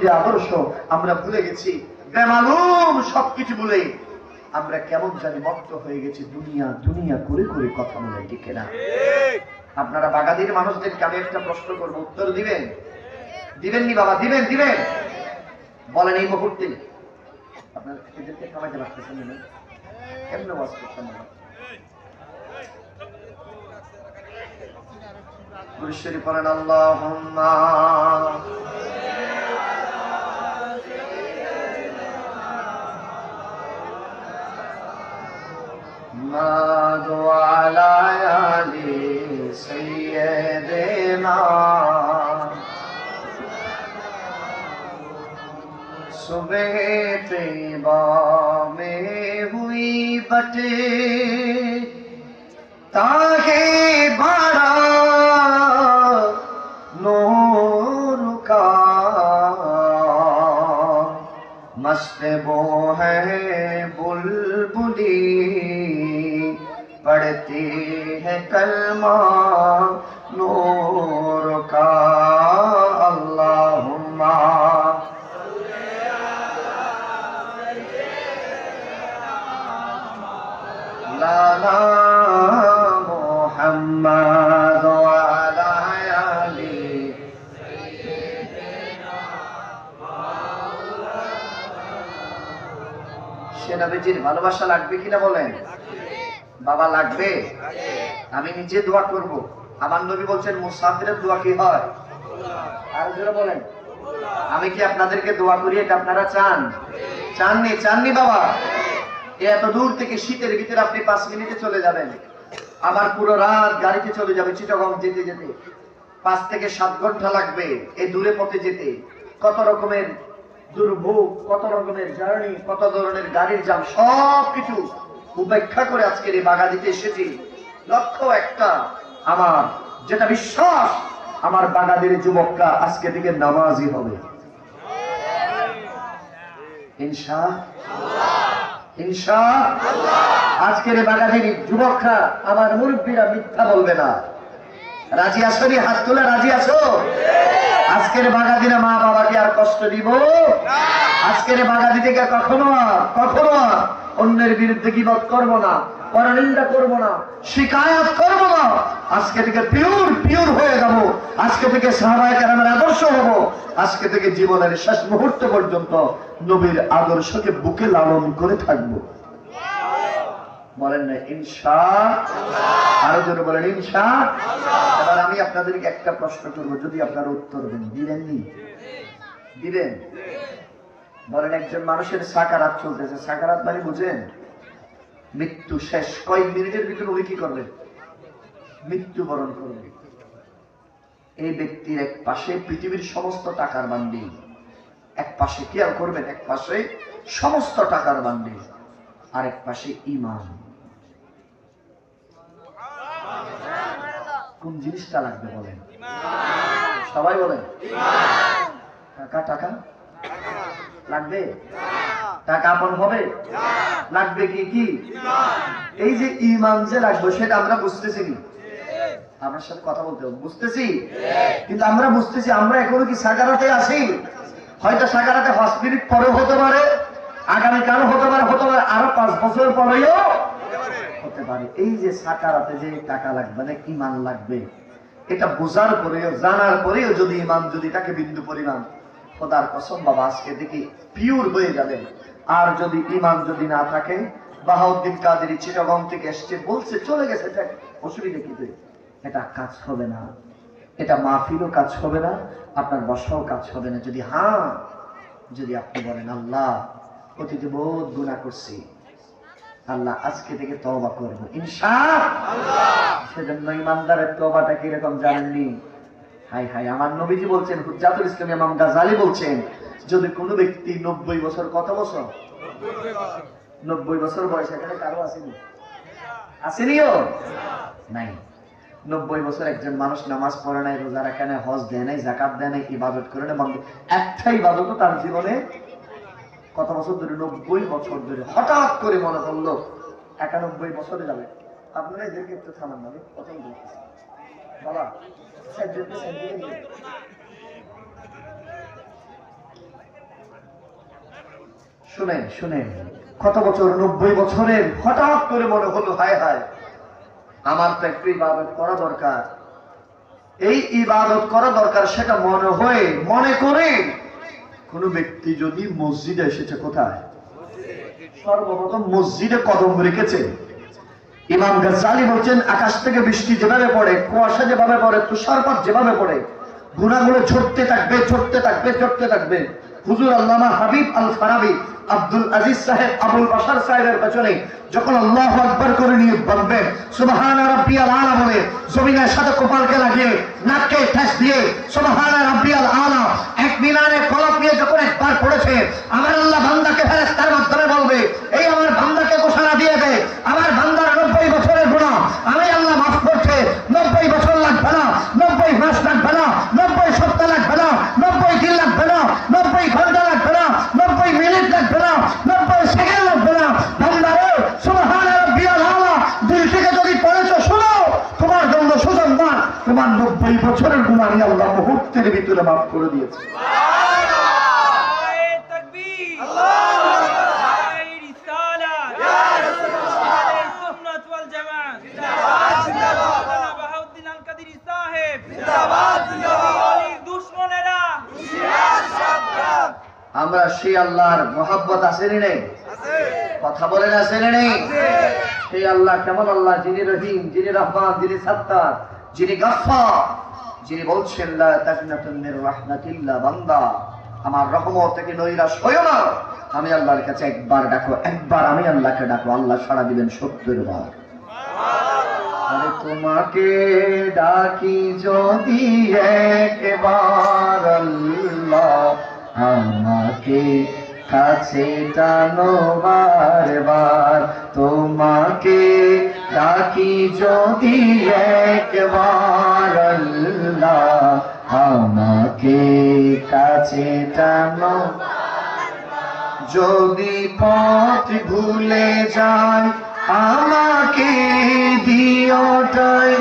নবীর আদর্শ আমরা ভুলে গেছি, বেমালুম সবকিছু ভুলে আমরা কেমন জানি মত্ত হয়ে গেছি, দুনিয়া দুনিয়া করে করে কথা বলে, ঠিক না? আপনারা বাগাদির মানুষদেরকে আমি একটা প্রশ্ন করবো, উত্তর দিবেন? দিবেননি বাবা? দিবেন? দিবেন? বলেন এই মুহূর্তে আপনারা এদেরকে খাওয়াইতে পারতেছেন না? কেমন ওয়াজ করতেন না? গুরুশ্বরী পড়েন আল্লাহুম্মা মাদু আলা আলি সাইয়্যিদিনা सुबह तैयबा में हुई बटे ताहे बड़ा नूर का मस्त वो है बुलबुली पढ़ती है कलमा नूर का अल्लाहुम्मा लाला मुहम्मद वाला अली সেনাবেজির ভালোবাসা লাগবে কিনা বলেন? বাবা লাগবে? আমি নিজে দোয়া করব। আমার নবী বলছেন মুসাফিরের দোয়া কি হয়? আর জোরে বলেন। আমি কি আপনাদেরকে দোয়া করি, এটা আপনারা চান? চাননি? চাননি বাবা? এত দূর থেকে শীতের ভিতরে আপনি 5 মিনিটে চলে যাবেন, আবার পুরো রাত গাড়িতে চলে যাবে চিটাগং যেতে যেতে 5 থেকে 7 ঘন্টা লাগবে এই দূরে পথে যেতে। কত রকমের দুর্ভোগ, কত রকমের জার্নি, কত ধরনের গাড়ির জ্যাম, সবকিছু উপেক্ষা করে আজকের এই বাগাদিতে এসেছি। লক্ষ্য একটা, আমার যেটা বিশ্বাস, আমার বাগাদির যুবকরা আজকে থেকে নামাজি হবে ইনশাআল্লাহ। ইনশাআল্লাহ আজকের বাগাদির যুবকরা, আমার মুরব্বীরা মিথ্যা বলবে না। রাজি আছো? হাত তুলে রাজি আছো? আজকের বাগাদিরা মা বাবাকে আর কষ্ট দিব না। আজকের বাগাদি থেকে কখনো অন্যের বিরুদ্ধে গীবত করব না, পরনিন্দা করব না, শিকায়াত করব না। আজকে থেকে পিওর হয়ে যাব। আজকে থেকে সাহাবায়ে কেরামের আদর্শ হব। আজকে থেকে জীবনের শেষ মুহূর্ত পর্যন্ত নবীর আদর্শকে বুকে লালন করে থাকব। বলেন না ইনশাআল্লাহ? আরো জোরে বলেন ইনশাআল্লাহ। এবার আমি আপনাদেরকে একটা প্রশ্ন করব, যদি আপনারা উত্তর দেন। দিবেননি? দিবেন? বলেন, একজন মানুষের সাকারাত চলতেছে। সাকারাত মানে বুঝেন? মৃত্যু শেষ। কয়েক মিনিটের ভিতরে উনি কি করবেন? মৃত্যুবরণ করবে। এই ব্যক্তির এক পাশে পৃথিবীর সমস্ত টাকার বান্ডিল, এক পাশে, খেয়াল করবেন, এক পাশে সমস্ত টাকার বান্ডিল, আর এক পাশে ঈমান। কোন জিনিসটা লাগবে বলেন? সবাই বলেন। টাকা? টাকা লাগবে? টাকা আপন হবে? লাগবে কি? কি? এই যে ঈমান যে লাগবে, সেটা আমরা বুঝতেছি না। আমার সাথে কথা বলতে হবে, বুঝতেছি, কিন্তু আমরা বুঝতেছি আমরা এখনো কি সাকারাতে আছি? হয়তো সাকারাতে 5 মিনিট পরেও হতে পারে, আগামীকাল হতে পারে, আরো 5 বছর পরেও হতে পারে। এই যে সাকারাতে যে টাকা লাগবে না, ঈমান লাগবে, এটা বোঝার পরেও, জানার পরেও যদি ঈমান যদি তাকে বিন্দু পরিমাণ, খোদার কসম বাবা আজকে দেখি পিওর হয়ে যাবেন। আর যদি ঈমান যদি না থাকে, বাহাউদ্দিন কাদেরী চিটাগং থেকে এসছে, বলছে চলে গেছে, অসুবিধা কি? এটা কাজ হবে না, এটা মাহফিলও কাজ হবে না, আপনার বসাও কাজ হবে না। যদি আপনি বলেন আল্লাহ অতীতে বহুত গুনাহ করছি, আল্লাহ আজকে থেকে তওবা করব ইনশাআল্লাহ। সেজন্য ইমানদারের তওবাটা কিরকম জানেননি? হাই হাই, আমার নবীজি বলছেন, হুজ্জাতুল ইসলাম ইমাম গাজালি বলছেন, যদি কোনো ব্যক্তি 90 বছর, কত বছর? 90 বছর বয়স, এখানে কারো আসেনি? আসেনিও? নাই। 90 বছর একজন মানুষ নামাজ পড়ে নাই, রোজা রাখে নাই, হজ দেয় নাই, যাকাত দেয় নাই, ইবাদত করে না, একটা ইবাদতও তার জীবনে কত বছর ধরে? 90 বছর ধরে। হঠাৎ করে মনে করলো 91 বছরে যাবে। আপনারা এদেরকে একটু থামান না, প্রথম বলতেছি বাবা শুনেন শুনেন, কত বছর, 90 বছরের হঠাৎ করে মনে হলো হায় হায় আমার তো একটু ইবাদত করা দরকার। এই ইবাদত করা দরকার, সেটা মনে করে কোন ব্যক্তি যদি মসজিদে এসেছে, কোথায়? সর্বপ্রথম মসজিদে কদম রেখেছে। ইমাম গাজ্জালি বলছেন, আকাশ থেকে বৃষ্টি যেভাবে পড়ে, কুয়াশা যেভাবে পড়ে, তুষারপাত যেভাবে পড়ে, গুনাহগুলো ঝরতে থাকবে ঝরতে থাকবে ঝরতে থাকবে। হুজুর আল্লামা হাবিব আল ফারাবি আব্দুল আজিজ সাহেব আবুল বাশার সাহেবের পেছনে যখন আল্লাহু আকবার করে নিয়ে বলবেন সুবহান রাব্বিয়াল আলা বলে, জমিনের সাথে কপালকে লাগিয়ে নাককে ঠেস দিয়ে সুবহান রাব্বিয়াল আলা এক মিনারে কলপ নিয়ে যখন একবার পড়েছে, আমার আল্লাহ বান্দাকে ফেরেশতার মাধ্যমে বলবে, এই আমার বান্দাকে ঘোষণা দিয়ে দেয়, আমার বান্দার 90 বছরের গুনাহ আমি আল্লাহ মাফ করছে। 90 বছর লাগবে না, 90 মাস লাগবে না, 90 সপ্তাহ লাগবে না, 90 দিন লাগবে না, 90 ঘন্টা লাগবে না, 90 মিনিট লাগবে না, 90 সেকেন্ড লাগবে না। বান্দারে সুবহান রাব্বিয়াল আলা দিল থেকে যদি পড়েছো, শোনো, তোমার জন্য সুসংবাদ, তোমার 90 বছরের গুনাহ আমি আল্লাহ মুহূর্তের ভিতরে মাফ করে দিয়েছি। আমরা সেই আল্লাহর মোহাব্বত আসেনি নেই, কথা বলেন আসেনি নেই? সেই আল্লাহ কেমন আল্লাহ? যিনি রহিম, যিনি রহমান, যিনি সাত্তার, যিনি গাফফার, যিনি বলছেন লা তাকনাতুন মির রাহমাতিল্লাহ, বান্দা আমার রহমত থেকে নৈরাশ হইও না। আমি আল্লাহর কাছে একবার ডাকো, একবার আমি আল্লাহকে ডাকো, আল্লাহ সাড়া দিবেন 70 বার। আরে তোমাকে ডাকি যদি একবার আল্লাহ, আমাকে কাছে টানো বারবার। তোমাকে ডাকি যদি একবার আল্লাহ, আমাকে কাছে টানো। যদি পথ ভুলে যায় আমাকে দিওটাই,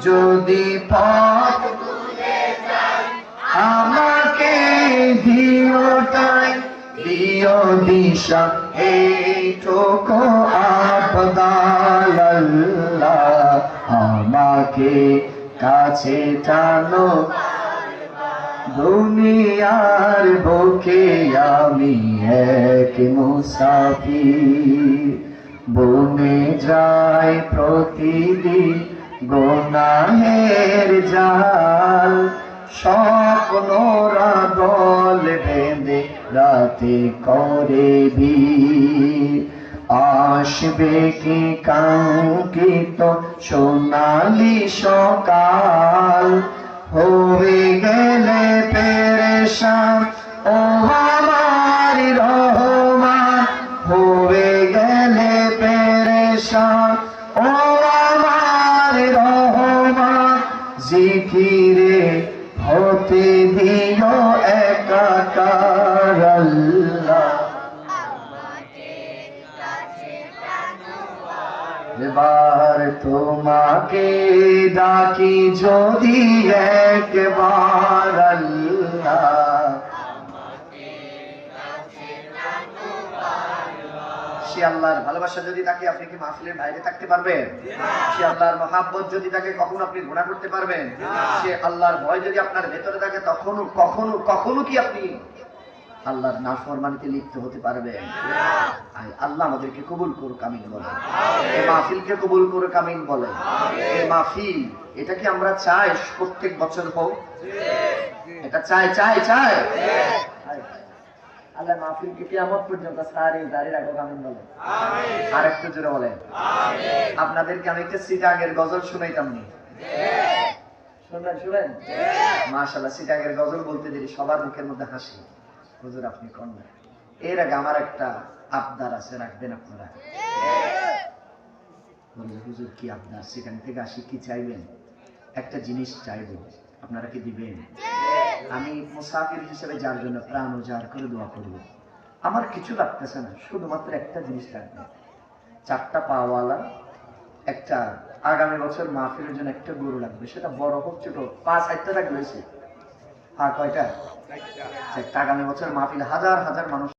যদি পথ ভুলে যায় আমাকে দিওটাই, দিও দিশা এইটুকু আবদাল আল্লাহ, আমাকে কাছে টানো। দুনিয়ার বুকে আমি এক মুসাফির, বনে যাই প্রতিদিন গুনাহের জাল, স্বপ্নরা দল বেঁধে রাতে করে ভিড়, আসবে কি কাঙ্ক্ষিত সোনালি সকাল, হয়ে গেলে পেরেশান ও আমার রহমান, হয়ে গেলে পেরেশান ও আমার রহমান, জিকিরে হতে দিও একাকার আল্লাহ, এবার তোমাকে ডাকি যদি একবার আল্লাহ। সে আল্লাহর ভালোবাসা যদি তাকে, আপনি কি মাহফিলের বাইরে থাকতে পারবেন? সে আল্লাহর মহাব্বত যদি তাকে, কখনো আপনি গুনাহ করতে পারবেন? সে আল্লাহর ভয় যদি আপনার ভেতরে থাকে, তখনও কখনো কখনো কি আপনি আল্লাহর নাফরমানিতে লিপ্ত হতে পারবেন? আল্লাহ আমাদেরকে কবুল করুক, আমিন বলেন। এই মাহফিলকে কবুল করুক, আমিন বলেন। এই মাহফিল, এটা কি আমরা চাই প্রত্যেক বছর হোক? এটা চাই চাই চাই আল্লাহ মাহফিলকে কিয়ামত পর্যন্ত সারি জারি রাখুক, আমিন বলেন। আর একটু জোরে বলেন। আপনাদেরকে আমি একটা সিটাগের গজল শুনাইতাম নি, শুনবেন? শুনেন মাশাআল্লাহ, সিটাগের গজল বলতে দেরি সবার মুখের মধ্যে হাসি। হুজুর আপনি কোন না, এর আগে আমার একটা আবদার আছে, রাখবেন আপনারা? হুজুর কি আবদার? সেখান থেকে আসি, কি চাইবেন? একটা জিনিস চাইব, আপনারা কি দিবেন? আমি মুসাফির হিসেবে যার জন্য প্রাণ উজাড় করে দোয়া করব, আমার কিছু লাগতেছে না, শুধুমাত্র একটা জিনিস লাগবে, 4টা পাওয়ালা একটা, আগামী বছর মাহফিলের জন্য একটা গরু লাগবে, সেটা বড় হোক ছোট, 5-8টা লাগবে। হ্যাঁ, কয়টা? আগামী বছর মাহফিল হাজার হাজার মানুষ